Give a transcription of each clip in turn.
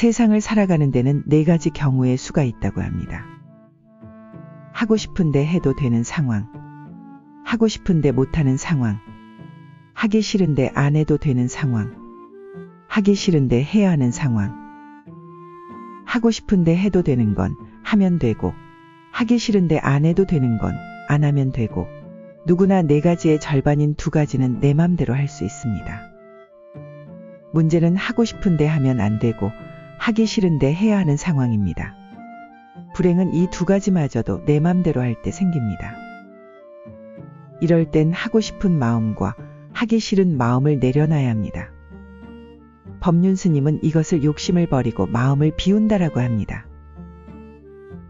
세상을 살아가는 데는 4가지 경우의 수가 있다고 합니다. 하고 싶은데 해도 되는 상황, 하고 싶은데 못하는 상황, 하기 싫은데 안 해도 되는 상황, 하기 싫은데 해야 하는 상황. 하고 싶은데 해도 되는 건 하면 되고, 하기 싫은데 안 해도 되는 건 안 하면 되고, 누구나 4가지의 절반인 2가지는 내 맘대로 할 수 있습니다. 문제는 하고 싶은데 하면 안 되고, 하기 싫은데 해야 하는 상황입니다. 불행은 이 2가지마저도 내 맘대로 할 때 생깁니다. 이럴 땐 하고 싶은 마음과 하기 싫은 마음을 내려놔야 합니다. 법륜 스님은 이것을 욕심을 버리고 마음을 비운다라고 합니다.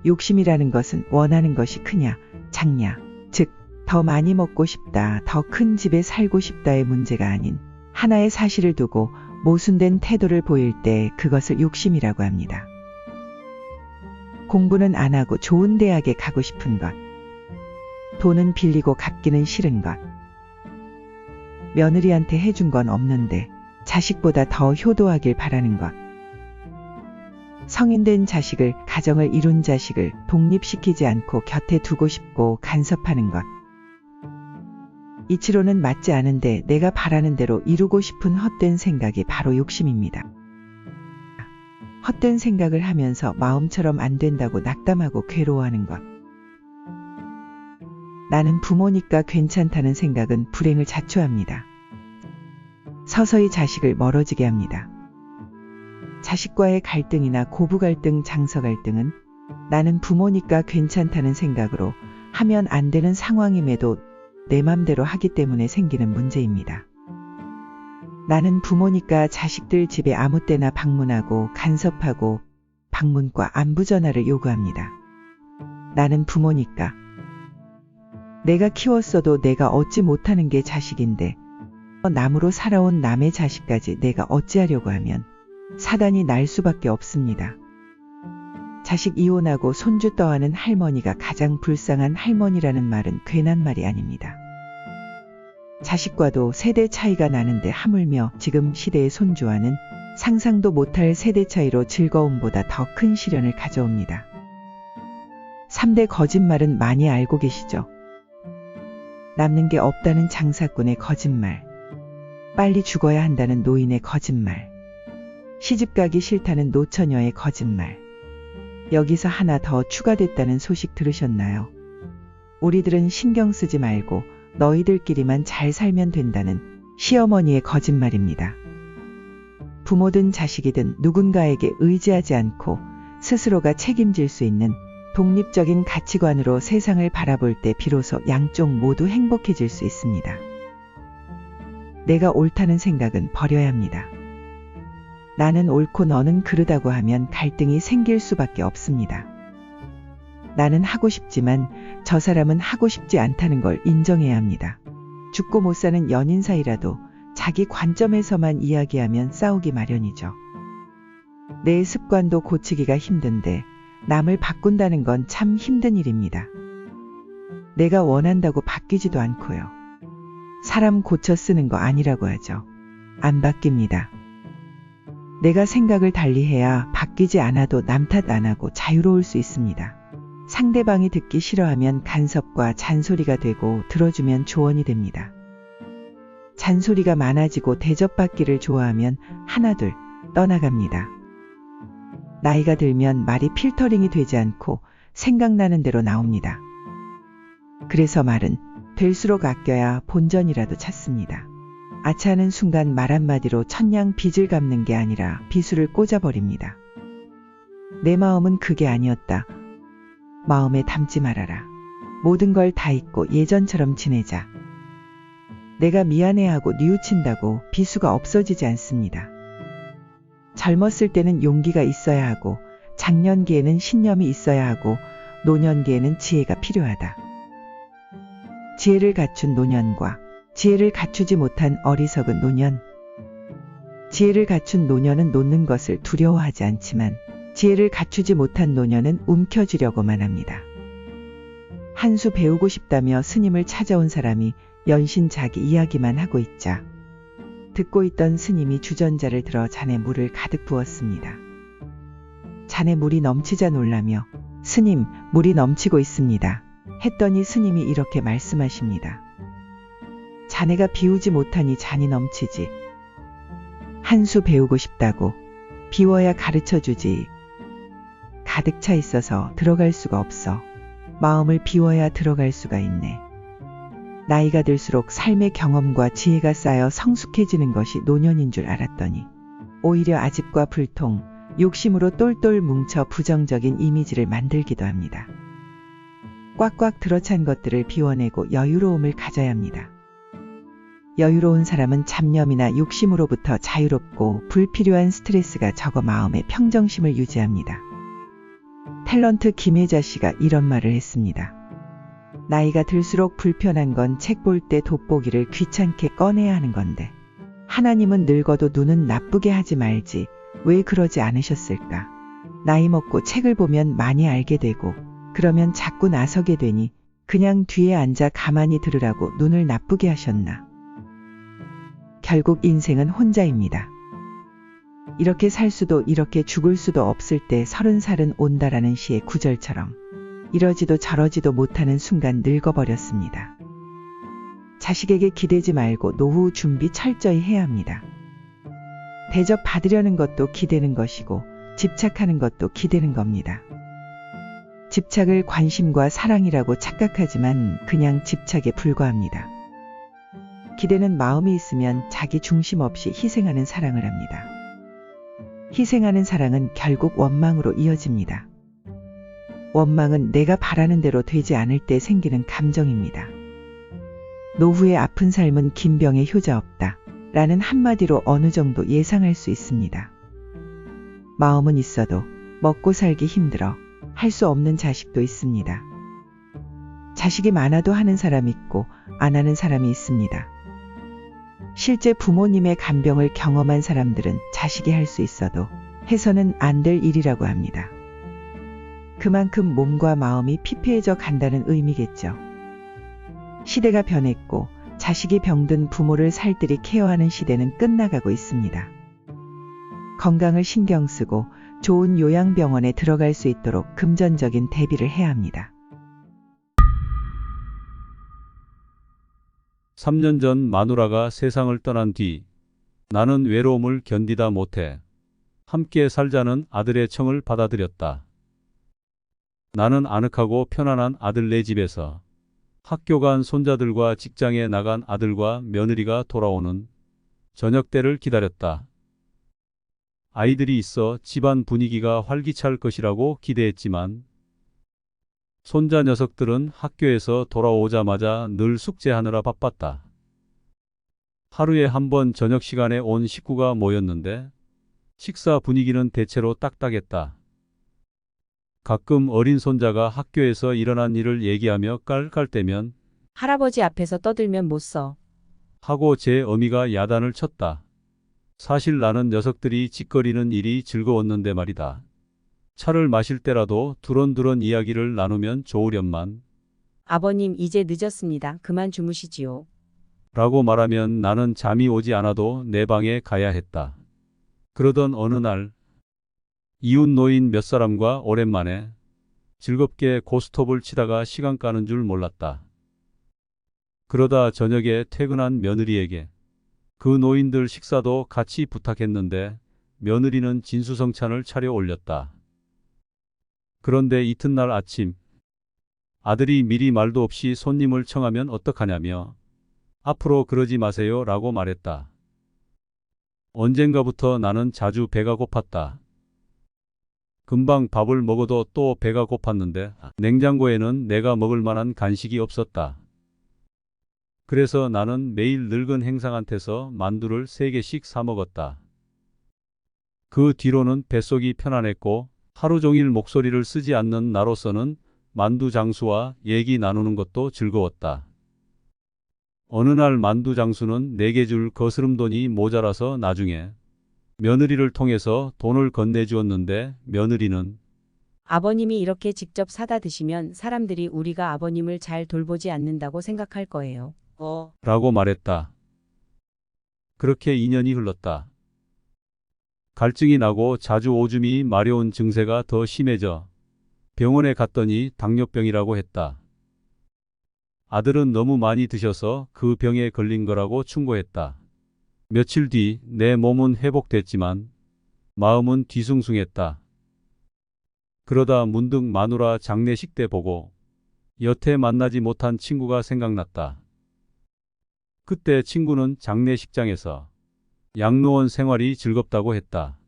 욕심이라는 것은 원하는 것이 크냐, 작냐, 즉 더 많이 먹고 싶다, 더 큰 집에 살고 싶다의 문제가 아닌 하나의 사실을 두고 모순된 태도를 보일 때 그것을 욕심이라고 합니다. 공부는 안 하고 좋은 대학에 가고 싶은 것, 돈은 빌리고 갚기는 싫은 것, 며느리한테 해준 건 없는데 자식보다 더 효도하길 바라는 것, 성인된 자식을, 가정을 이룬 자식을 독립시키지 않고 곁에 두고 싶고 간섭하는 것. 이치로는 맞지 않은데 내가 바라는 대로 이루고 싶은 헛된 생각이 바로 욕심입니다. 헛된 생각을 하면서 마음처럼 안 된다고 낙담하고 괴로워하는 것. 나는 부모니까 괜찮다는 생각은 불행을 자초합니다. 서서히 자식을 멀어지게 합니다. 자식과의 갈등이나 고부 갈등, 장서 갈등은 나는 부모니까 괜찮다는 생각으로 하면 안 되는 상황임에도 내 맘대로 하기 때문에 생기는 문제입니다. 나는 부모니까 자식들 집에 아무 때나 방문하고 간섭하고 방문과 안부 전화를 요구합니다. 나는 부모니까. 내가 키웠어도 내가 얻지 못하는 게 자식인데 남으로 살아온 남의 자식까지 내가 어찌하려고 하면 사단이 날 수밖에 없습니다. 자식 이혼하고 손주 떠안은 할머니가 가장 불쌍한 할머니라는 말은 괜한 말이 아닙니다. 자식과도 세대 차이가 나는데 하물며 지금 시대의 손주와는 상상도 못할 세대 차이로 즐거움보다 더 큰 시련을 가져옵니다. 3대 거짓말은 많이 알고 계시죠? 남는 게 없다는 장사꾼의 거짓말, 빨리 죽어야 한다는 노인의 거짓말, 시집가기 싫다는 노처녀의 거짓말. 여기서 하나 더 추가됐다는 소식 들으셨나요? 우리들은 신경 쓰지 말고 너희들끼리만 잘 살면 된다는 시어머니의 거짓말입니다. 부모든 자식이든 누군가에게 의지하지 않고 스스로가 책임질 수 있는 독립적인 가치관으로 세상을 바라볼 때 비로소 양쪽 모두 행복해질 수 있습니다. 내가 옳다는 생각은 버려야 합니다. 나는 옳고 너는 그르다고 하면 갈등이 생길 수밖에 없습니다. 나는 하고 싶지만 저 사람은 하고 싶지 않다는 걸 인정해야 합니다. 죽고 못 사는 연인 사이라도 자기 관점에서만 이야기하면 싸우기 마련이죠. 내 습관도 고치기가 힘든데 남을 바꾼다는 건 참 힘든 일입니다. 내가 원한다고 바뀌지도 않고요. 사람 고쳐 쓰는 거 아니라고 하죠. 안 바뀝니다. 내가 생각을 달리해야 바뀌지 않아도 남 탓 안 하고 자유로울 수 있습니다. 상대방이 듣기 싫어하면 간섭과 잔소리가 되고 들어주면 조언이 됩니다. 잔소리가 많아지고 대접받기를 좋아하면 하나둘 떠나갑니다. 나이가 들면 말이 필터링이 되지 않고 생각나는 대로 나옵니다. 그래서 말은 될수록 아껴야 본전이라도 찾습니다. 아차하는 순간 말 한마디로 천냥 빚을 갚는 게 아니라 비수를 꽂아버립니다. 내 마음은 그게 아니었다. 마음에 담지 말아라. 모든 걸 다 잊고 예전처럼 지내자. 내가 미안해하고 뉘우친다고 비수가 없어지지 않습니다. 젊었을 때는 용기가 있어야 하고 장년기에는 신념이 있어야 하고 노년기에는 지혜가 필요하다. 지혜를 갖춘 노년과 지혜를 갖추지 못한 어리석은 노년. 지혜를 갖춘 노년은 놓는 것을 두려워하지 않지만 지혜를 갖추지 못한 노년은 움켜쥐려고만 합니다. 한 수 배우고 싶다며 스님을 찾아온 사람이 연신 자기 이야기만 하고 있자 듣고 있던 스님이 주전자를 들어 잔에 물을 가득 부었습니다. 잔에 물이 넘치자 놀라며 스님, 물이 넘치고 있습니다. 했더니 스님이 이렇게 말씀하십니다. 자네가 비우지 못하니 잔이 넘치지. 한 수 배우고 싶다고 비워야 가르쳐주지. 가득 차 있어서 들어갈 수가 없어. 마음을 비워야 들어갈 수가 있네. 나이가 들수록 삶의 경험과 지혜가 쌓여 성숙해지는 것이 노년인 줄 알았더니 오히려 아집과 불통, 욕심으로 똘똘 뭉쳐 부정적인 이미지를 만들기도 합니다. 꽉꽉 들어찬 것들을 비워내고 여유로움을 가져야 합니다. 여유로운 사람은 잡념이나 욕심으로부터 자유롭고 불필요한 스트레스가 적어 마음의 평정심을 유지합니다. 탤런트 김혜자 씨가 이런 말을 했습니다. 나이가 들수록 불편한 건 책 볼 때 돋보기를 귀찮게 꺼내야 하는 건데 하나님은 늙어도 눈은 나쁘게 하지 말지 왜 그러지 않으셨을까? 나이 먹고 책을 보면 많이 알게 되고 그러면 자꾸 나서게 되니 그냥 뒤에 앉아 가만히 들으라고 눈을 나쁘게 하셨나? 결국 인생은 혼자입니다. 이렇게 살 수도 이렇게 죽을 수도 없을 때 30살은 온다라는 시의 구절처럼 이러지도 저러지도 못하는 순간 늙어버렸습니다. 자식에게 기대지 말고 노후 준비 철저히 해야 합니다. 대접 받으려는 것도 기대는 것이고 집착하는 것도 기대는 겁니다. 집착을 관심과 사랑이라고 착각하지만 그냥 집착에 불과합니다. 기대는 마음이 있으면 자기 중심 없이 희생하는 사랑을 합니다. 희생하는 사랑은 결국 원망으로 이어집니다. 원망은 내가 바라는 대로 되지 않을 때 생기는 감정입니다. 노후의 아픈 삶은 긴 병에 효자 없다 라는 한마디로 어느 정도 예상할 수 있습니다. 마음은 있어도 먹고 살기 힘들어 할 수 없는 자식도 있습니다. 자식이 많아도 하는 사람이 있고 안 하는 사람이 있습니다. 실제 부모님의 간병을 경험한 사람들은 자식이 할 수 있어도 해서는 안 될 일이라고 합니다. 그만큼 몸과 마음이 피폐해져 간다는 의미겠죠. 시대가 변했고 자식이 병든 부모를 살뜰히 케어하는 시대는 끝나가고 있습니다. 건강을 신경 쓰고 좋은 요양병원에 들어갈 수 있도록 금전적인 대비를 해야 합니다. 3년 전 마누라가 세상을 떠난 뒤 나는 외로움을 견디다 못해 함께 살자는 아들의 청을 받아들였다. 나는 아늑하고 편안한 아들네 집에서 학교 간 손자들과 직장에 나간 아들과 며느리가 돌아오는 저녁 때를 기다렸다. 아이들이 있어 집안 분위기가 활기찰 것이라고 기대했지만 손자 녀석들은 학교에서 돌아오자마자 늘 숙제하느라 바빴다. 하루에 한 번 저녁 시간에 온 식구가 모였는데 식사 분위기는 대체로 딱딱했다. 가끔 어린 손자가 학교에서 일어난 일을 얘기하며 깔깔대면 할아버지 앞에서 떠들면 못 써. 하고 제 어미가 야단을 쳤다. 사실 나는 녀석들이 짓거리는 일이 즐거웠는데 말이다. 차를 마실 때라도 두런두런 이야기를 나누면 좋으련만 아버님 이제 늦었습니다. 그만 주무시지요. 라고 말하면 나는 잠이 오지 않아도 내 방에 가야 했다. 그러던 어느 날 이웃 노인 몇 사람과 오랜만에 즐겁게 고스톱을 치다가 시간 가는 줄 몰랐다. 그러다 저녁에 퇴근한 며느리에게 그 노인들 식사도 같이 부탁했는데 며느리는 진수성찬을 차려 올렸다. 그런데 이튿날 아침 아들이 미리 말도 없이 손님을 청하면 어떡하냐며 앞으로 그러지 마세요 라고 말했다. 언젠가부터 나는 자주 배가 고팠다. 금방 밥을 먹어도 또 배가 고팠는데 냉장고에는 내가 먹을 만한 간식이 없었다. 그래서 나는 매일 늙은 행상한테서 만두를 3개씩 사 먹었다. 그 뒤로는 뱃속이 편안했고 하루 종일 목소리를 쓰지 않는 나로서는 만두 장수와 얘기 나누는 것도 즐거웠다. 어느 날 만두 장수는 내게 줄 거스름돈이 모자라서 나중에 며느리를 통해서 돈을 건네주었는데 며느리는 아버님이 이렇게 직접 사다 드시면 사람들이 우리가 아버님을 잘 돌보지 않는다고 생각할 거예요. 라고 말했다. 그렇게 2년이 흘렀다. 갈증이 나고 자주 오줌이 마려운 증세가 더 심해져 병원에 갔더니 당뇨병이라고 했다. 아들은 너무 많이 드셔서 그 병에 걸린 거라고 충고했다. 며칠 뒤 내 몸은 회복됐지만 마음은 뒤숭숭했다. 그러다 문득 마누라 장례식 때 보고 여태 만나지 못한 친구가 생각났다. 그때 친구는 장례식장에서 양로원 생활이 즐겁다고 했다.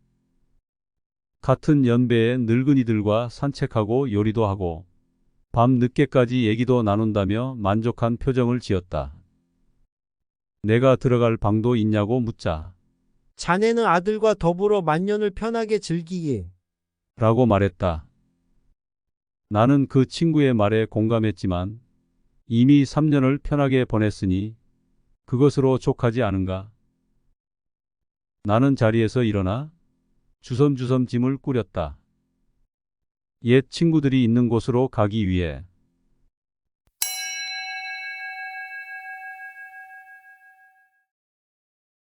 같은 연배의 늙은이들과 산책하고 요리도 하고 밤 늦게까지 얘기도 나눈다며 만족한 표정을 지었다. 내가 들어갈 방도 있냐고 묻자 자네는 아들과 더불어 만년을 편하게 즐기게. 라고 말했다. 나는 그 친구의 말에 공감했지만 이미 3년을 편하게 보냈으니 그것으로 족하지 않은가? 나는 자리에서 일어나 주섬주섬 짐을 꾸렸다. 옛 친구들이 있는 곳으로 가기 위해